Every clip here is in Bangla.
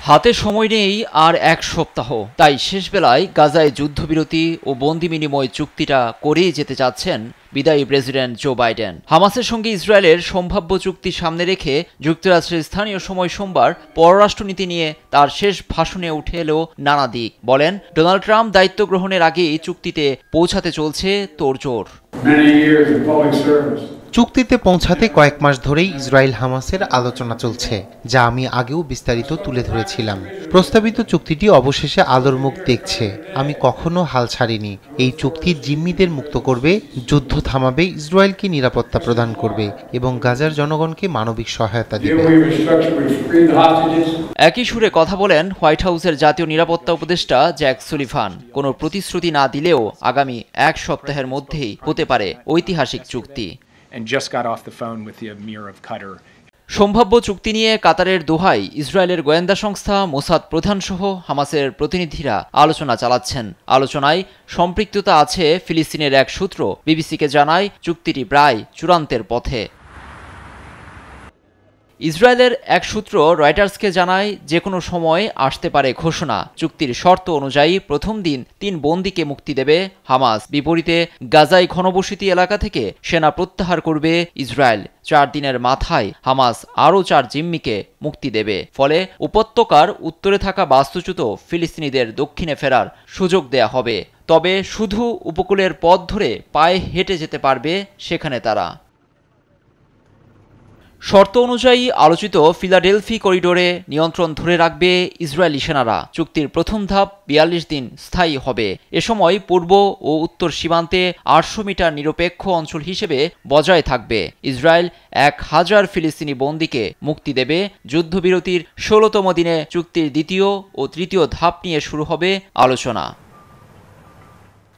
হাতে সময় নেই আর এক সপ্তাহ, তাই শেষ বেলায় গাজায় যুদ্ধবিরতি ও বন্দি বিনিময় চুক্তিটা করেই যেতে চাচ্ছেন বিদায়ী প্রেসিডেন্ট জো বাইডেন। হামাসের সঙ্গে ইসরায়েলের সম্ভাব্য চুক্তি সামনে রেখে যুক্তরাষ্ট্রের স্থানীয় সময় সোমবার পররাষ্ট্রনীতি নিয়ে তার শেষ ভাষণে উঠে এলো নানা দিক। বলেন, ডোনাল্ড ট্রাম্প দায়িত্ব গ্রহণের আগেই চুক্তিতে পৌঁছাতে চলছে তোড়জোড়। চুক্তিতে পৌঁছাতে কয়েক মাস ধরেই ইসরায়েল হামাসের আলোচনা চলছে, যা আমি আগেও বিস্তারিত তুলে ধরেছিলাম। প্রস্তাবিত চুক্তিটি অবশেষে আলোর মুখ দেখছে। আমি কখনো হাল ছাড়িনি। এই চুক্তি জিম্মিদের মুক্ত করবে, যুদ্ধ থামাবে, ইসরায়েলকে নিরাপত্তা প্রদান করবে এবং গাজার জনগণকে মানবিক সহায়তা দেবে। একই সুরে কথা বলেন হোয়াইট হাউসের জাতীয় নিরাপত্তা উপদেষ্টা জ্যাক সুলিভান। কোনো প্রতিশ্রুতি না দিলেও আগামী এক সপ্তাহের মধ্যেই হতে পারে ঐতিহাসিক চুক্তি। সম্ভাব্য চুক্তি নিয়ে কাতারের দোহায় ইসরায়েলের গোয়েন্দা সংস্থা মোসাদ প্রধানসহ হামাসের প্রতিনিধিরা আলোচনা চালাচ্ছেন। আলোচনায় সম্পৃক্ততা আছে ফিলিস্তিনের এক সূত্র বিবিসিকে জানায়, চুক্তিটি প্রায় চূড়ান্তের পথে। ইসরায়েলের এক সূত্র রয়টার্সকে জানায়, যে কোনো সময় আসতে পারে ঘোষণা। চুক্তির শর্ত অনুযায়ী প্রথম দিন 3 বন্দীকে মুক্তি দেবে হামাস। বিপরীতে গাজায় ঘনবসতি এলাকা থেকে সেনা প্রত্যাহার করবে ইসরায়েল। 4 দিনের মাথায় হামাস আরও 4 জিম্মিকে মুক্তি দেবে। ফলে উপত্যকার উত্তরে থাকা বাস্তুচ্যুত ফিলিস্তিনিদের দক্ষিণে ফেরার সুযোগ দেয়া হবে। তবে শুধু উপকূলের পথ ধরে পায়ে হেঁটে যেতে পারবে সেখানে তারা। শর্ত অনুযায়ী আলোচিত ফিলাডেলফি করিডোরে নিয়ন্ত্রণ ধরে রাখবে ইসরায়েলি সেনারা। চুক্তির প্রথম ধাপ 42 দিন স্থায়ী হবে। এ সময় পূর্ব ও উত্তর সীমান্তে 800 মিটার নিরপেক্ষ অঞ্চল হিসেবে বজায় থাকবে। ইসরায়েল 1000 ফিলিস্তিনি বন্দীকে মুক্তি দেবে। যুদ্ধবিরতির 16তম দিনে চুক্তির দ্বিতীয় ও তৃতীয় ধাপ নিয়ে শুরু হবে আলোচনা।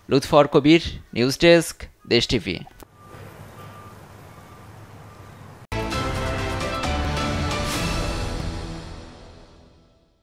লুৎফর কবির, নিউজ ডেস্ক, দেশ টিভি।